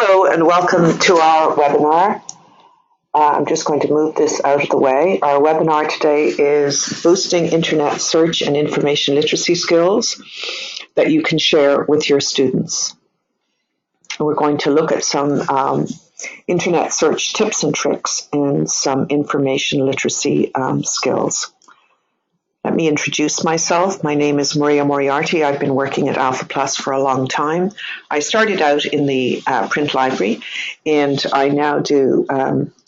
Hello and welcome to our webinar. I'm just going to move this out of the way. Our webinar today is boosting internet search and information literacy skills that you can share with your students. We're going to look at some internet search tips and tricks and some information literacy skills. Let me introduce myself. My name is Maria Moriarty. I've been working at Alpha Plus for a long time. I started out in the print library, and I now do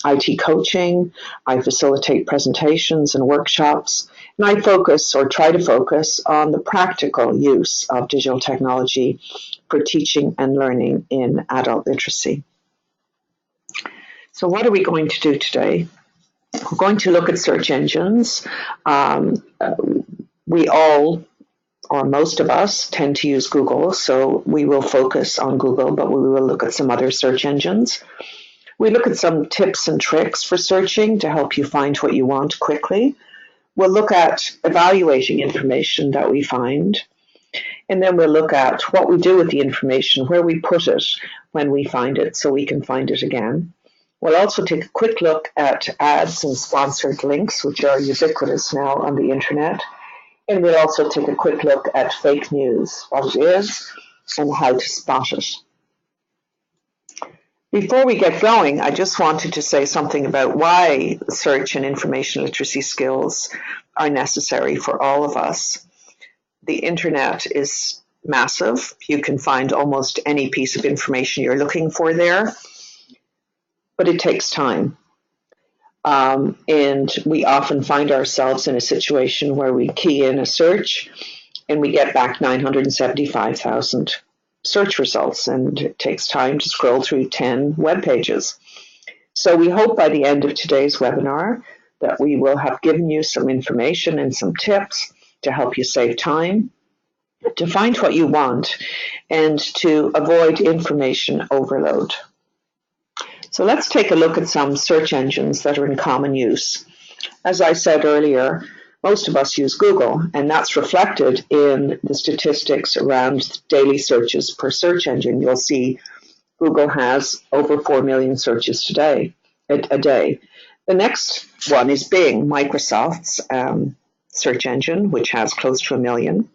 IT coaching. I facilitate presentations and workshops, and I focus or try to focus on the practical use of digital technology for teaching and learning in adult literacy. So what are we going to do today? We're going to look at search engines. We all, or most of us, tend to use Google, so we will focus on Google, but we will look at some other search engines. We look at some tips and tricks for searching to help you find what you want quickly. We'll look at evaluating information that we find, and then we'll look at what we do with the information, where we put it when we find it, so we can find it again. We'll also take a quick look at ads and sponsored links, which are ubiquitous now on the internet. And we'll also take a quick look at fake news, what it is, and how to spot it. Before we get going, I just wanted to say something about why search and information literacy skills are necessary for all of us. The internet is massive. You can find almost any piece of information you're looking for there. But it takes time. And we often find ourselves in a situation where we key in a search and we get back 975,000 search results, and it takes time to scroll through 10 web pages. So we hope by the end of today's webinar that we will have given you some information and some tips to help you save time, to find what you want, and to avoid information overload. So let's take a look at some search engines that are in common use. As I said earlier, most of us use Google, and that's reflected in the statistics around daily searches per search engine. You'll see Google has over 4 million searches a day. The next one is Bing, Microsoft's search engine, which has close to 1 million.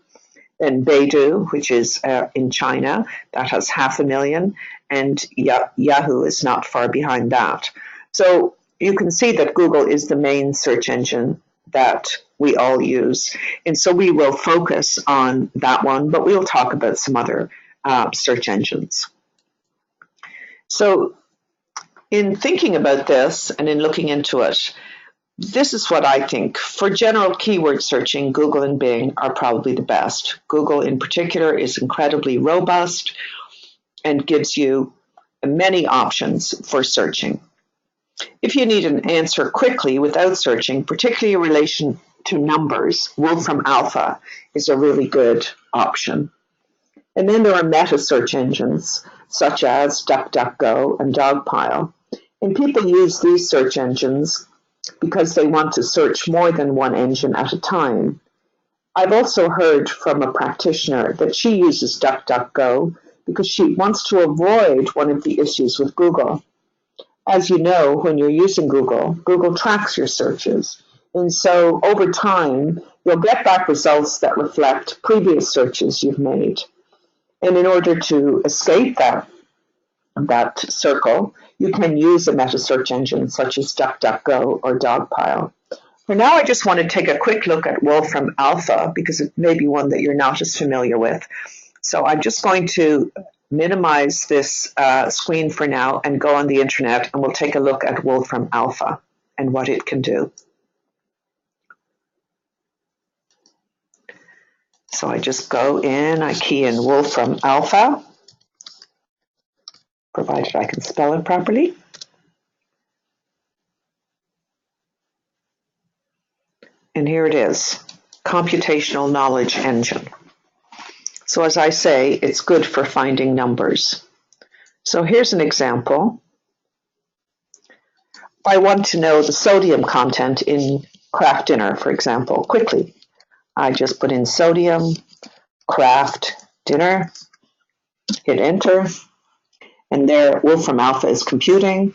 Then Baidu, which is in China, that has 500,000, and Yahoo is not far behind that. So you can see that Google is the main search engine that we all use. And so we will focus on that one, but we'll talk about some other search engines. So in thinking about this and in looking into it, this is what I think. For general keyword searching, Google and Bing are probably the best. Google in particular is incredibly robust and gives you many options for searching. If you need an answer quickly without searching, particularly in relation to numbers, Wolfram Alpha is a really good option. And then there are meta search engines such as DuckDuckGo and Dogpile. And people use these search engines because they want to search more than one engine at a time. I've also heard from a practitioner that she uses DuckDuckGo because she wants to avoid one of the issues with Google. As you know, when you're using Google, Google tracks your searches. And so over time, you'll get back results that reflect previous searches you've made. And in order to escape that circle, you can use a meta search engine such as DuckDuckGo or Dogpile. For now, I just want to take a quick look at Wolfram Alpha because it may be one that you're not as familiar with. So I'm just going to minimize this screen for now and go on the internet, and we'll take a look at Wolfram Alpha and what it can do. So I just go in, I key in Wolfram Alpha, provided I can spell it properly. And here it is, Computational Knowledge Engine. So as I say, it's good for finding numbers. So here's an example. I want to know the sodium content in Kraft Dinner, for example, quickly. I just put in sodium, Kraft Dinner, hit enter, And there, Wolfram Alpha is computing,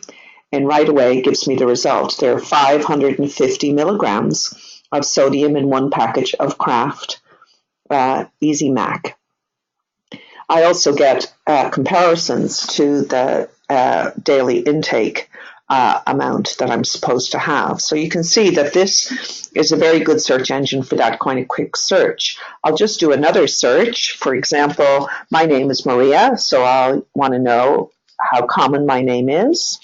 and right away gives me the result. There are 550 milligrams of sodium in one package of Kraft Easy Mac. I also get comparisons to the daily intake amount that I'm supposed to have. So you can see that this is a very good search engine for that kind of quick search. I'll just do another search. For example, my name is Maria, so I'll want to know how common my name is.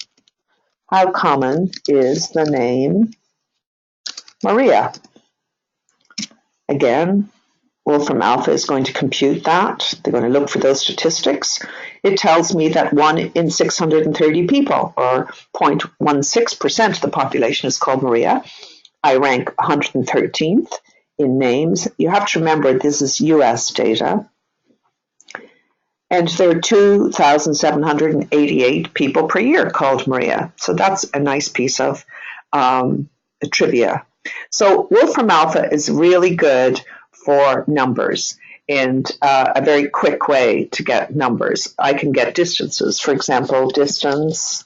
How common is the name Maria? Again, Wolfram Alpha is going to compute that. They're going to look for those statistics. It tells me that 1 in 630 people, or 0.16% of the population, is called Maria. I rank 113th in names. You have to remember this is US data. And there are 2,788 people per year called Maria. So that's a nice piece of trivia. So Wolfram Alpha is really good for numbers and a very quick way to get numbers. I can get distances. For example, distance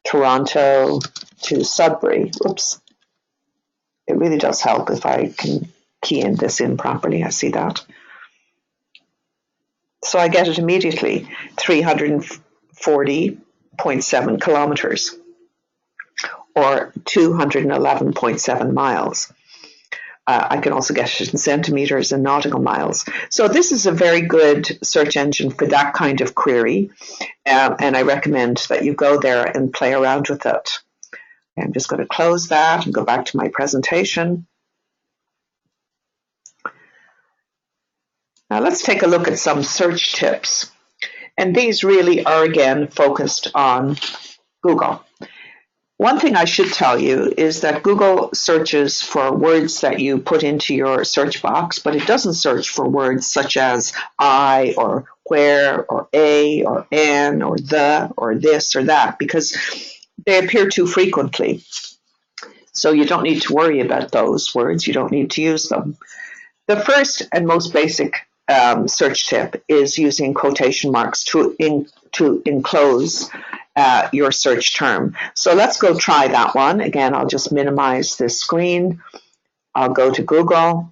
Toronto to Sudbury. Oops. It really does help if I can key this in properly. I see that. So I get it immediately, 340.7 kilometers, or 211.7 miles. I can also get it in centimeters and nautical miles. So this is a very good search engine for that kind of query, and I recommend that you go there and play around with it. I'm just going to close that and go back to my presentation. Now let's take a look at some search tips. And these really are, again, focused on Google. One thing I should tell you is that Google searches for words that you put into your search box, but it doesn't search for words such as I or where or a or an or the or this or that, because they appear too frequently. So you don't need to worry about those words. You don't need to use them. The first and most basic search tip is using quotation marks to enclose your search term. So let's go try that one. Again, I'll just minimize this screen. I'll go to Google.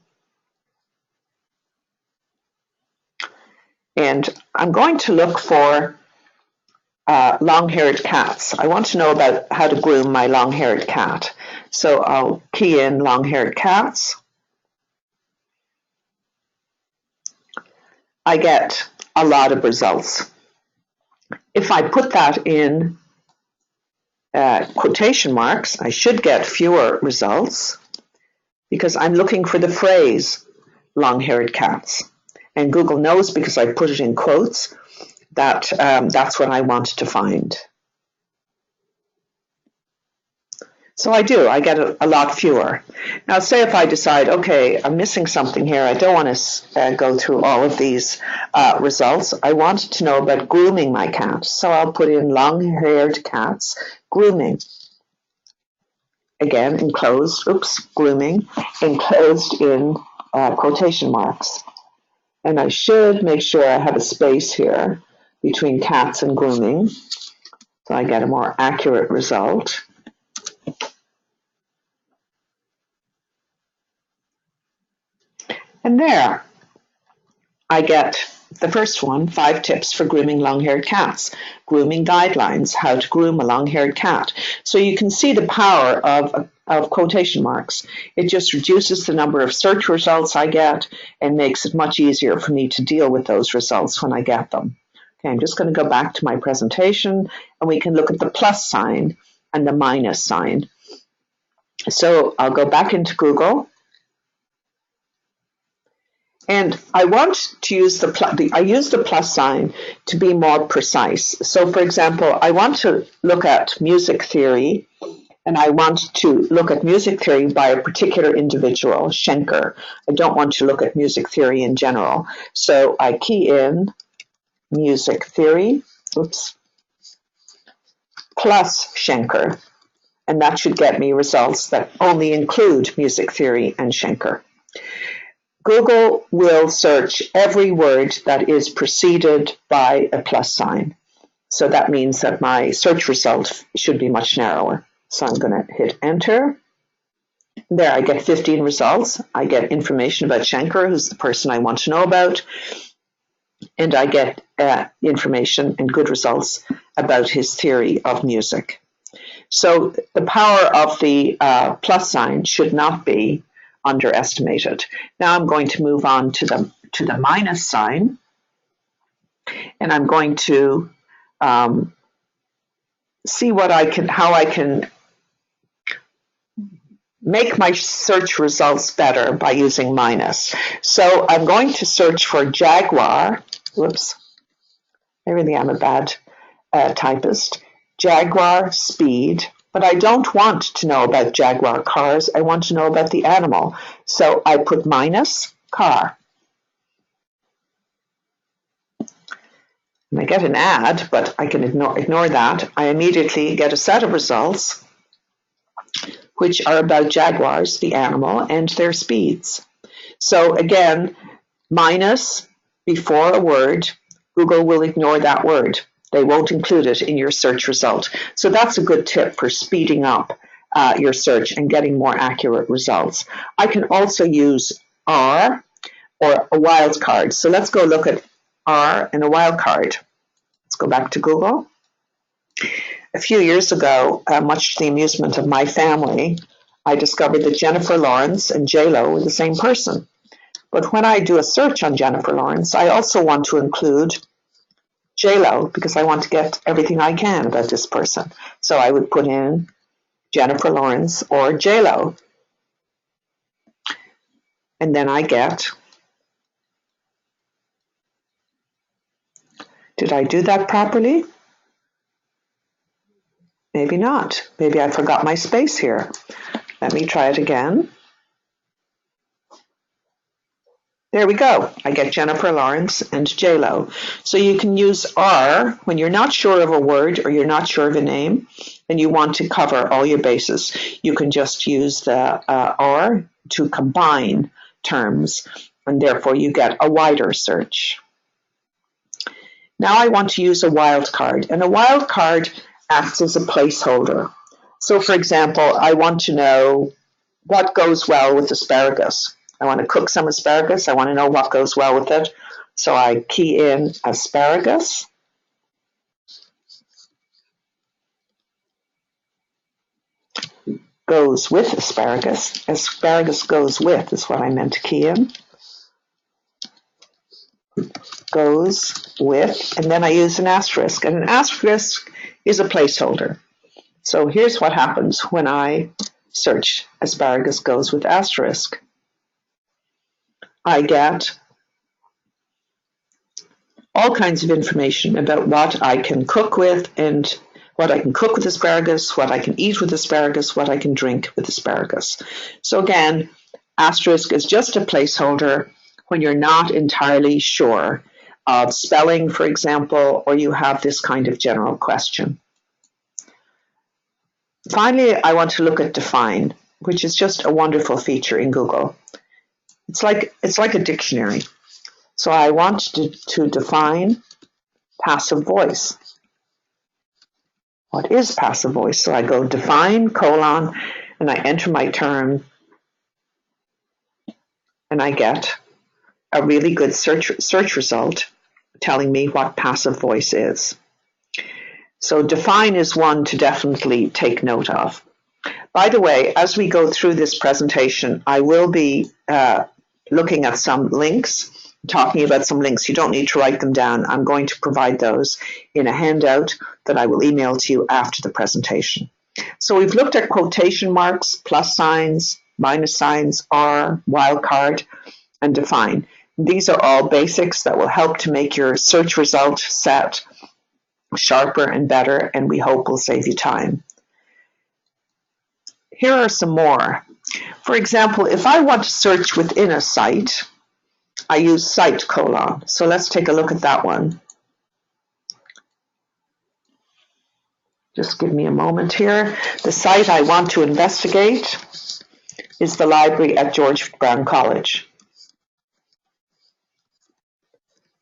And I'm going to look for long-haired cats. I want to know about how to groom my long-haired cat. So I'll key in long-haired cats. I get a lot of results. If I put that in quotation marks, I should get fewer results because I'm looking for the phrase long-haired cats. And Google knows, because I put it in quotes, that that's what I want to find. So I do. I get a lot fewer. Now, say if I decide, okay, I'm missing something here. I don't want to go through all of these results. I want to know about grooming my cat. So I'll put in long-haired cats, grooming. Again, enclosed, grooming, enclosed in quotation marks. And I should make sure I have a space here between cats and grooming, so I get a more accurate result. And there, I get the first one, 5 tips for grooming long-haired cats. Grooming guidelines, how to groom a long-haired cat. So you can see the power of quotation marks. It just reduces the number of search results I get and makes it much easier for me to deal with those results when I get them. Okay, I'm just going to go back to my presentation, and we can look at the plus sign and the minus sign. So I'll go back into Google. And I want to use I use the plus sign to be more precise. So, for example, I want to look at music theory, and I want to look at music theory by a particular individual, Schenker. I don't want to look at music theory in general. So I key in music theory, plus Schenker, and that should get me results that only include music theory and Schenker. Google will search every word that is preceded by a plus sign. So that means that my search result should be much narrower. So I'm going to hit enter. There, I get 15 results. I get information about Schenker, who's the person I want to know about. And I get information and good results about his theory of music. So the power of the plus sign should not be underestimated. Now I'm going to move on to the minus sign, and I'm going to see how I can make my search results better by using minus. So I'm going to search for Jaguar. Whoops, I really am a bad typist. Jaguar speed, but I don't want to know about Jaguar cars. I want to know about the animal. So I put minus car. And I get an ad, but I can ignore that. I immediately get a set of results which are about jaguars, the animal, and their speeds. So again, minus before a word, Google will ignore that word. They won't include it in your search result. So that's a good tip for speeding up your search and getting more accurate results. I can also use R or a wildcard. So let's go look at R and a wildcard. Let's go back to Google. A few years ago, much to the amusement of my family, I discovered that Jennifer Lawrence and J-Lo were the same person. But when I do a search on Jennifer Lawrence, I also want to include J-Lo because I want to get everything I can about this person. So I would put in Jennifer Lawrence or J-Lo. And then I get, did I do that properly? Maybe not. Maybe I forgot my space here. Let me try it again. There we go. I get Jennifer Lawrence and J-Lo. So you can use R when you're not sure of a word or you're not sure of a name and you want to cover all your bases. You can just use the R to combine terms, and therefore you get a wider search. Now I want to use a wildcard, and a wildcard acts as a placeholder. So for example, I want to know what goes well with asparagus. I want to cook some asparagus. I want to know what goes well with it. So I key in asparagus. Goes with asparagus. Asparagus goes with is what I meant to key in. Goes with, and then I use an asterisk. And an asterisk is a placeholder. So here's what happens when I search asparagus goes with asterisk. I get all kinds of information about what I can cook with and what I can cook with asparagus, what I can eat with asparagus, what I can drink with asparagus. So again, asterisk is just a placeholder when you're not entirely sure of spelling, for example, or you have this kind of general question. Finally, I want to look at define, which is just a wonderful feature in Google. It's like a dictionary. So I want to define passive voice. What is passive voice? So I go define, colon, and I enter my term, and I get a really good search result telling me what passive voice is. So define is one to definitely take note of. By the way, as we go through this presentation, I will be looking at some links, talking about some links. You don't need to write them down. I'm going to provide those in a handout that I will email to you after the presentation. So we've looked at quotation marks, plus signs, minus signs, R, wildcard, and define. These are all basics that will help to make your search result set sharper and better, and we hope will save you time. Here are some more. For example, if I want to search within a site, I use site colon. So let's take a look at that one. Just give me a moment here. The site I want to investigate is the library at George Brown College.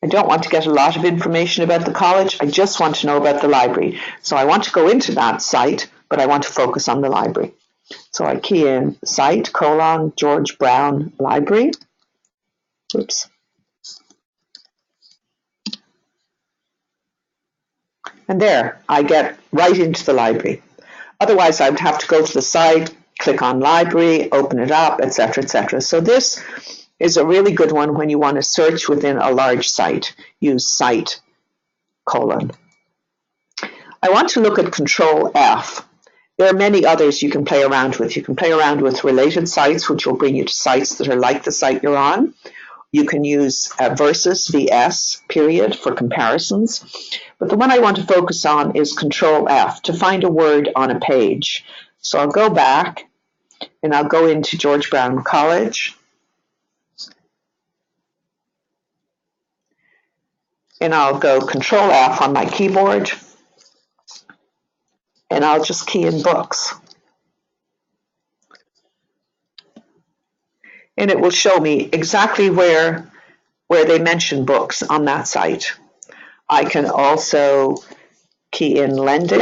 I don't want to get a lot of information about the college. I just want to know about the library. So I want to go into that site, but I want to focus on the library. So I key in site, George Brown Library. Oops. And there, I get right into the library. Otherwise, I would have to go to the site, click on library, open it up, etc., etc. So this is a really good one when you want to search within a large site. Use site, I want to look at Control F. There are many others you can play around with. You can play around with related sites, which will bring you to sites that are like the site you're on. You can use versus, VS, period, for comparisons. But the one I want to focus on is Control F, to find a word on a page. So I'll go back, and I'll go into George Brown College. And I'll go Control F on my keyboard. And I'll just key in books. And it will show me exactly where they mention books on that site. I can also key in lending.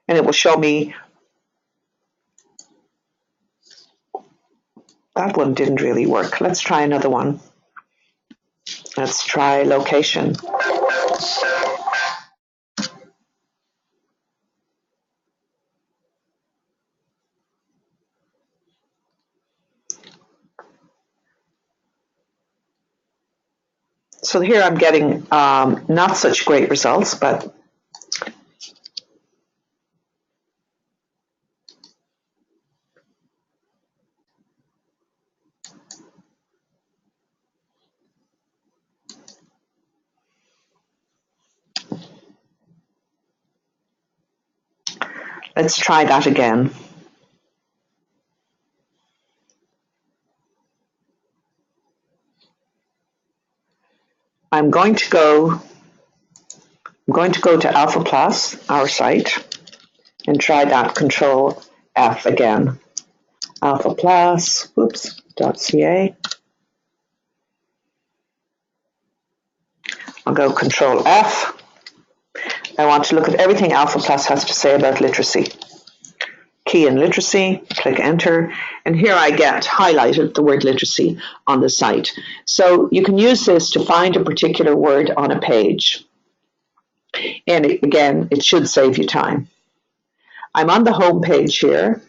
And it will show me, that one didn't really work. Let's try another one. Let's try location. So here I'm getting not such great results, but let's try that again. I'm going to go to Alpha Plus, our site, and try that Control F again. Alpha Plus, .ca. I'll go Control F. I want to look at everything Alpha Plus has to say about literacy. Key in literacy, click enter, and here I get highlighted the word literacy on the site. So you can use this to find a particular word on a page. And again, it should save you time. I'm on the home page here.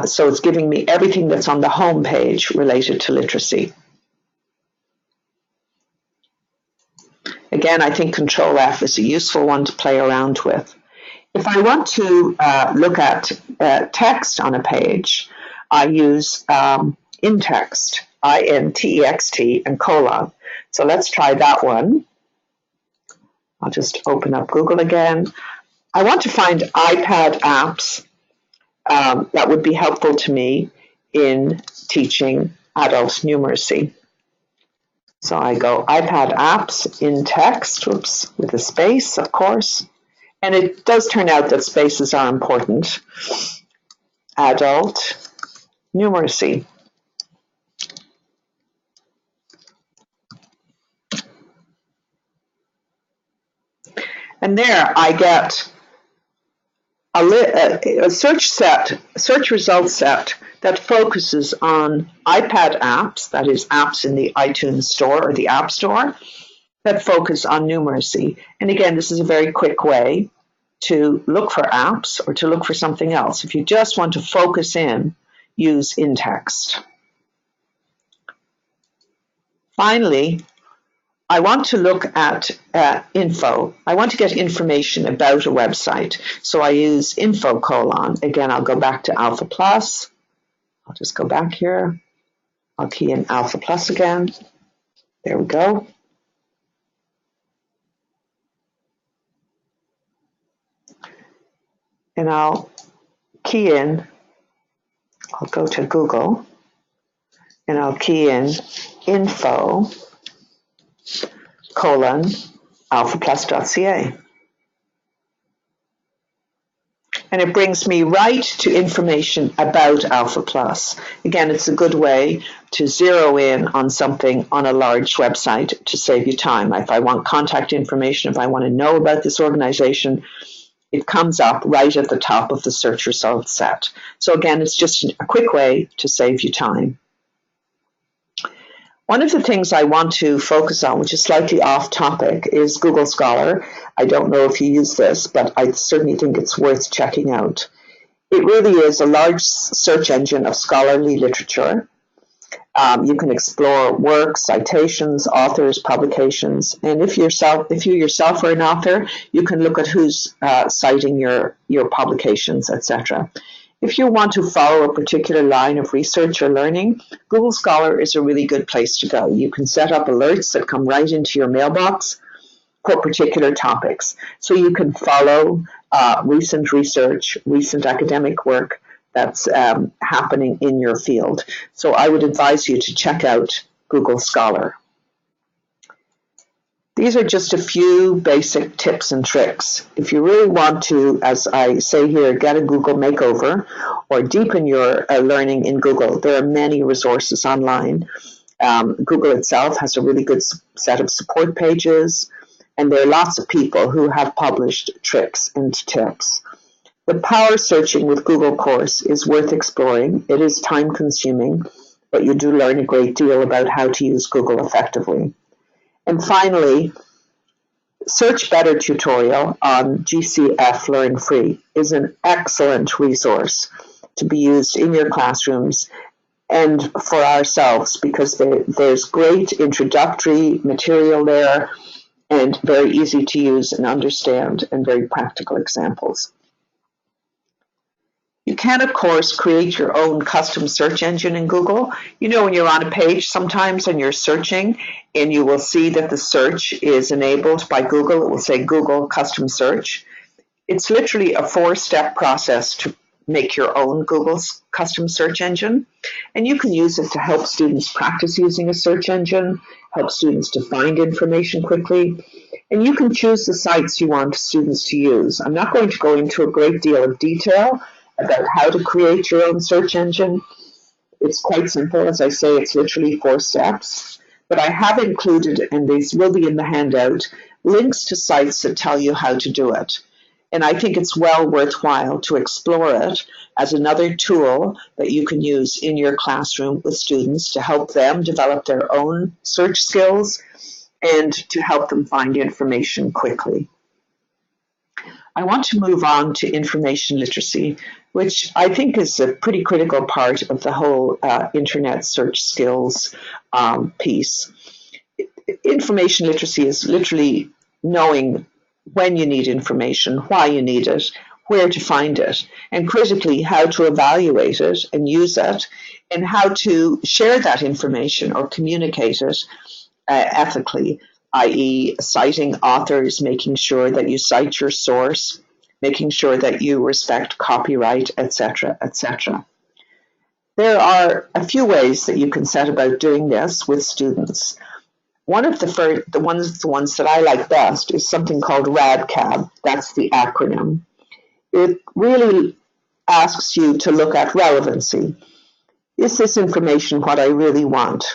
So it's giving me everything that's on the home page related to literacy. Again, I think Control F is a useful one to play around with. If I want to look at text on a page, I use in-text, I-N-T-E-X-T, and colon. So let's try that one. I'll just open up Google again. I want to find iPad apps that would be helpful to me in teaching adult numeracy. So I go iPad apps in text, with a space, of course. And it does turn out that spaces are important. Adult numeracy. And there I get a search results set that focuses on iPad apps, that is apps in the iTunes store or the App Store, that focus on numeracy. And again, this is a very quick way to look for apps or to look for something else. If you just want to focus in, use in-text. Finally, I want to look at info. I want to get information about a website. So I use info colon. Again, I'll go back to Alpha Plus. I'll just go back here. I'll key in Alpha Plus again. There we go. And I'll key in, I'll go to Google, and I'll key in info colon alphaplus.ca. and it brings me right to information about Alpha Plus. Again, it's a good way to zero in on something on a large website to save you time. If I want contact information, if I want to know about this organization, it comes up right at the top of the search results set. So again, it's just a quick way to save you time. One of the things I want to focus on, which is slightly off topic, is Google Scholar. I don't know if you use this, but I certainly think it's worth checking out. It really is a large search engine of scholarly literature. You can explore works, citations, authors, publications, and if you yourself are an author, you can look at who's citing your publications, etc. If you want to follow a particular line of research or learning, Google Scholar is a really good place to go. You can set up alerts that come right into your mailbox for particular topics. So you can follow recent research, recent academic work that's happening in your field. So I would advise you to check out Google Scholar. These are just a few basic tips and tricks. If you really want to, as I say here, get a Google makeover or deepen your learning in Google, there are many resources online. Google itself has a really good set of support pages, and there are lots of people who have published tricks and tips. The power searching with Google course is worth exploring. It is time consuming, but you do learn a great deal about how to use Google effectively. And finally, Search Better tutorial on GCF Learn Free is an excellent resource to be used in your classrooms and for ourselves, because there's great introductory material there and very easy to use and understand and very practical examples. You can, of course, create your own custom search engine in Google. You know, when you're on a page sometimes and you're searching and you will see that the search is enabled by Google, it will say Google Custom Search. It's literally a 4-step process to make your own Google custom search engine. And you can use it to help students practice using a search engine, help students to find information quickly. And you can choose the sites you want students to use. I'm not going to go into a great deal of detail about how to create your own search engine. It's quite simple. As I say, it's literally 4 steps. But I have included, and these will be in the handout, links to sites that tell you how to do it. And I think it's well worthwhile to explore it as another tool that you can use in your classroom with students to help them develop their own search skills and to help them find information quickly. I want to move on to information literacy, which I think is a pretty critical part of the whole internet search skills piece. Information literacy is literally knowing when you need information, why you need it, where to find it, and critically how to evaluate it and use it, and how to share that information or communicate it ethically, i.e. citing authors, making sure that you cite your source, making sure that you respect copyright, etc., etc. There are a few ways that you can set about doing this with students. One of the ones that I like best is something called RADCAB. That's the acronym. It really asks you to look at relevancy. Is this information what I really want?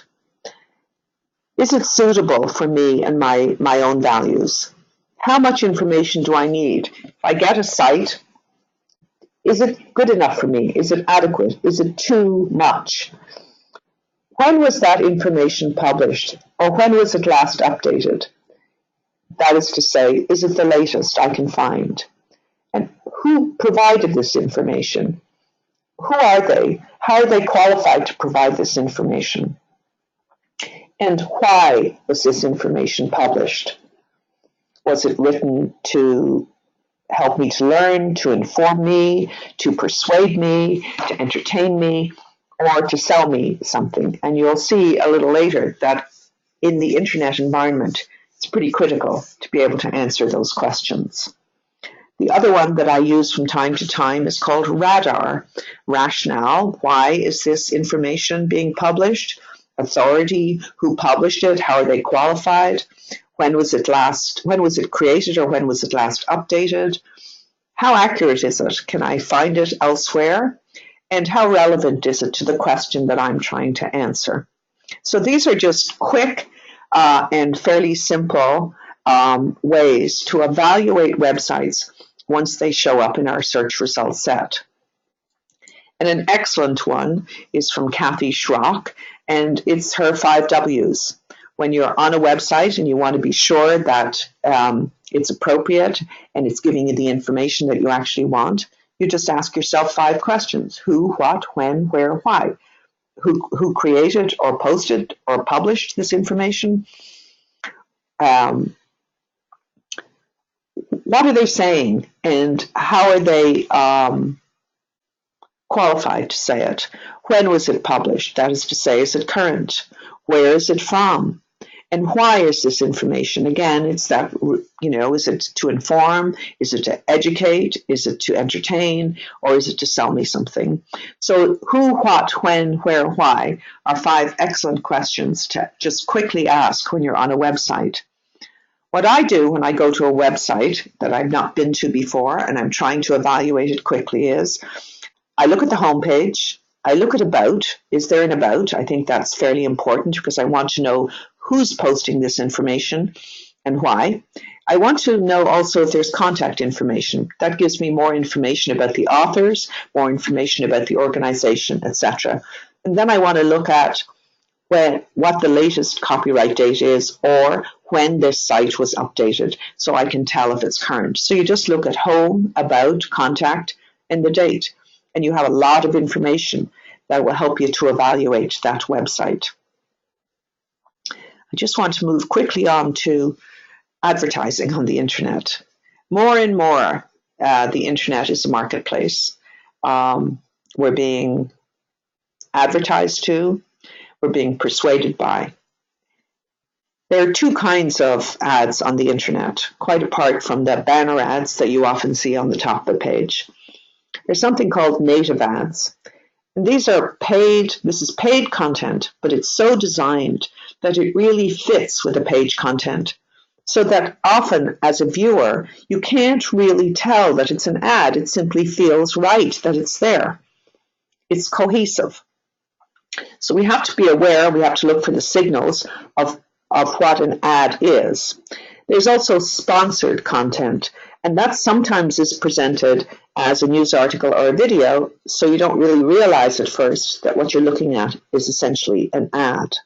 Is it suitable for me and my own values? How much information do I need? If I get a site, is it good enough for me? Is it adequate? Is it too much? When was that information published? Or when was it last updated? That is to say, is it the latest I can find? And who provided this information? Who are they? How are they qualified to provide this information? And why was this information published? Was it written to help me to learn, to inform me, to persuade me, to entertain me, or to sell me something? And you'll see a little later that in the internet environment, it's pretty critical to be able to answer those questions. The other one that I use from time to time is called RADAR. Rationale: why is this information being published? Authority: who published it? How are they qualified? When was it created, or when was it last updated? How accurate is it? Can I find it elsewhere? And how relevant is it to the question that I'm trying to answer? So these are just quick and fairly simple ways to evaluate websites once they show up in our search result set. And an excellent one is from Kathy Schrock, and it's her 5 W's. When you're on a website and you want to be sure that it's appropriate and it's giving you the information that you actually want, you just ask yourself 5 questions. Who, what, when, where, why? Who created or posted or published this information? What are they saying, and how are they qualified to say it? When was it published? That is to say, is it current? Where is it from? And why is this information? Again, it's that, is it to inform? Is it to educate? Is it to entertain? Or is it to sell me something? So who, what, when, where, why are 5 excellent questions to just quickly ask when you're on a website. What I do when I go to a website that I've not been to before and I'm trying to evaluate it quickly is I look at the homepage. I look at about. Is there an about? I think that's fairly important because I want to know who's posting this information and why. I want to know also if there's contact information. That gives me more information about the authors, more information about the organization, etc. And then I want to look at what the latest copyright date is or when this site was updated so I can tell if it's current. So you just look at home, about, contact, and the date. And you have a lot of information that will help you to evaluate that website. I just want to move quickly on to advertising on the internet. More and more, the internet is a marketplace. We're being advertised to, we're being persuaded by. There are 2 kinds of ads on the internet, quite apart from the banner ads that you often see on the top of the page. There's something called native ads. And these are paid, this is paid content, but it's so designed that it really fits with the page content. So that often as a viewer, you can't really tell that it's an ad. It simply feels right that it's there. It's cohesive. So we have to be aware, we have to look for the signals of what an ad is. There's also sponsored content, and that sometimes is presented as a news article or a video, so you don't really realize at first that what you're looking at is essentially an ad.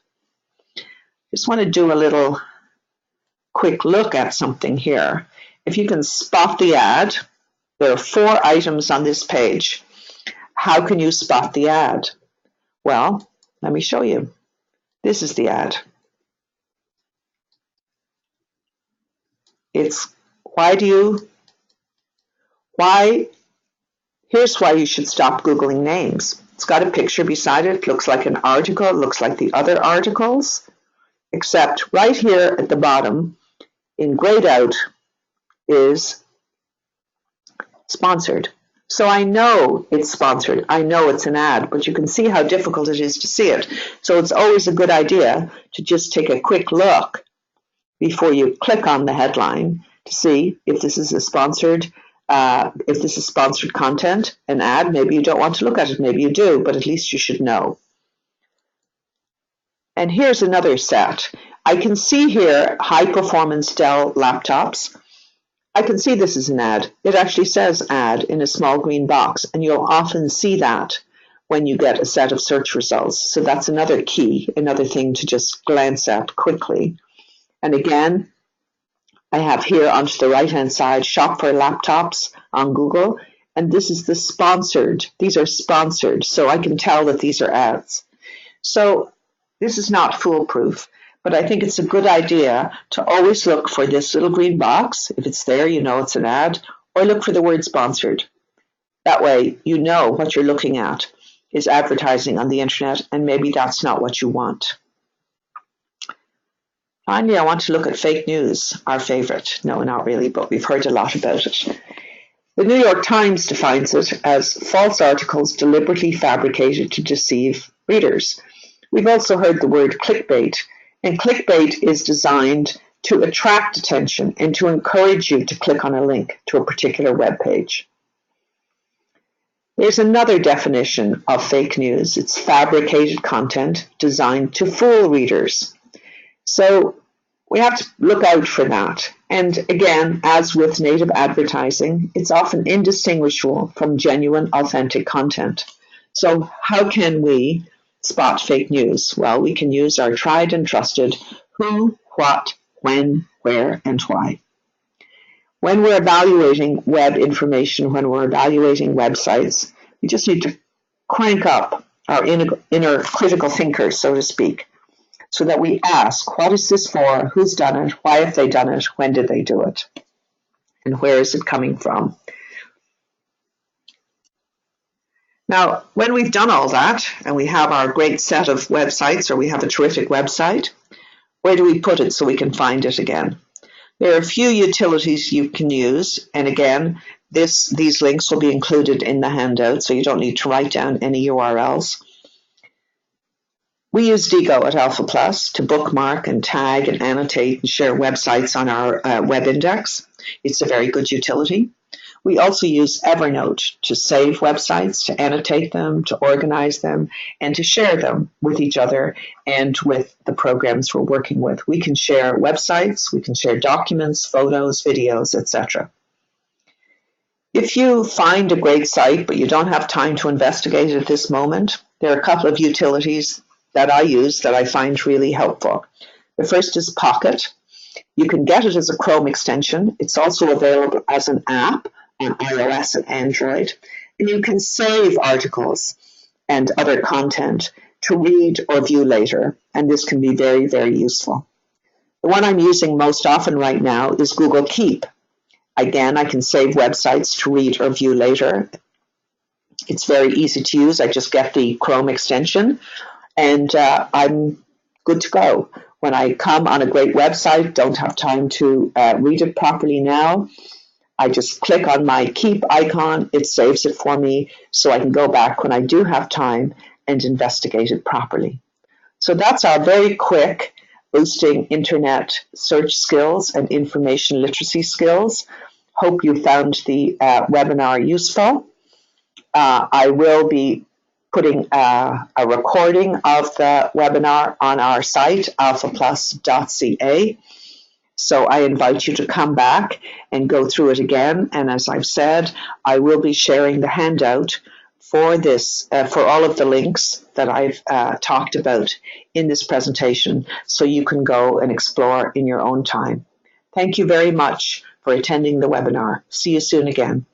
Just want to do a little quick look at something here. If you can spot the ad, there are 4 items on this page. How can you spot the ad? Well, let me show you. This is the ad. It's here's why you should stop Googling names. It's got a picture beside it. It looks like an article. It looks like the other articles, except right here at the bottom in grayed out is sponsored. So I know it's sponsored. I know it's an ad, but you can see how difficult it is to see it. So it's always a good idea to just take a quick look before you click on the headline to see if this is a sponsored content, an ad. Maybe you don't want to look at it, maybe you do, but at least you should know. And here's another set. I can see here high performance Dell laptops. I can see this is an ad. It actually says ad in a small green box, and you'll often see that when you get a set of search results. So that's another key, another thing to just glance at quickly. And again, I have here onto the right-hand side, shop for laptops on Google, and this is the sponsored. These are sponsored, so I can tell that these are ads. So this is not foolproof, but I think it's a good idea to always look for this little green box. If it's there, you know it's an ad, or look for the word sponsored. That way, you know what you're looking at is advertising on the internet, and maybe that's not what you want. Finally, I want to look at fake news, our favorite. No, not really, but we've heard a lot about it. The New York Times defines it as false articles deliberately fabricated to deceive readers. We've also heard the word clickbait, and clickbait is designed to attract attention and to encourage you to click on a link to a particular web page. There's another definition of fake news. It's fabricated content designed to fool readers. So we have to look out for that. And again, as with native advertising, it's often indistinguishable from genuine, authentic content. So how can we spot fake news? Well, we can use our tried and trusted who, what, when, where, and why. When we're evaluating web information, when we're evaluating websites, we just need to crank up our inner critical thinkers, so to speak, so that we ask, what is this for? Who's done it? Why have they done it? When did they do it? And where is it coming from? Now, when we've done all that, and we have our great set of websites, or we have a terrific website, where do we put it so we can find it again? There are a few utilities you can use, and again, these links will be included in the handout, so you don't need to write down any URLs. We use Diigo at Alpha Plus to bookmark and tag and annotate and share websites on our web index. It's a very good utility. We also use Evernote to save websites, to annotate them, to organize them, and to share them with each other and with the programs we're working with. We can share websites, we can share documents, photos, videos, etc. If you find a great site but you don't have time to investigate it at this moment, there are a couple of utilities that I use that I find really helpful. The first is Pocket. You can get it as a Chrome extension. It's also available as an app on iOS and Android. And you can save articles and other content to read or view later. And this can be very, very useful. The one I'm using most often right now is Google Keep. Again, I can save websites to read or view later. It's very easy to use. I just get the Chrome extension and I'm good to go. When I come on a great website, don't have time to read it properly now, I just click on my Keep icon, it saves it for me so I can go back when I do have time and investigate it properly. So that's our very quick boosting internet search skills and information literacy skills. Hope you found the webinar useful. I will be putting a recording of the webinar on our site, alphaplus.ca. So I invite you to come back and go through it again. And as I've said, I will be sharing the handout for this, for all of the links that I've talked about in this presentation, so you can go and explore in your own time. Thank you very much for attending the webinar. See you soon again.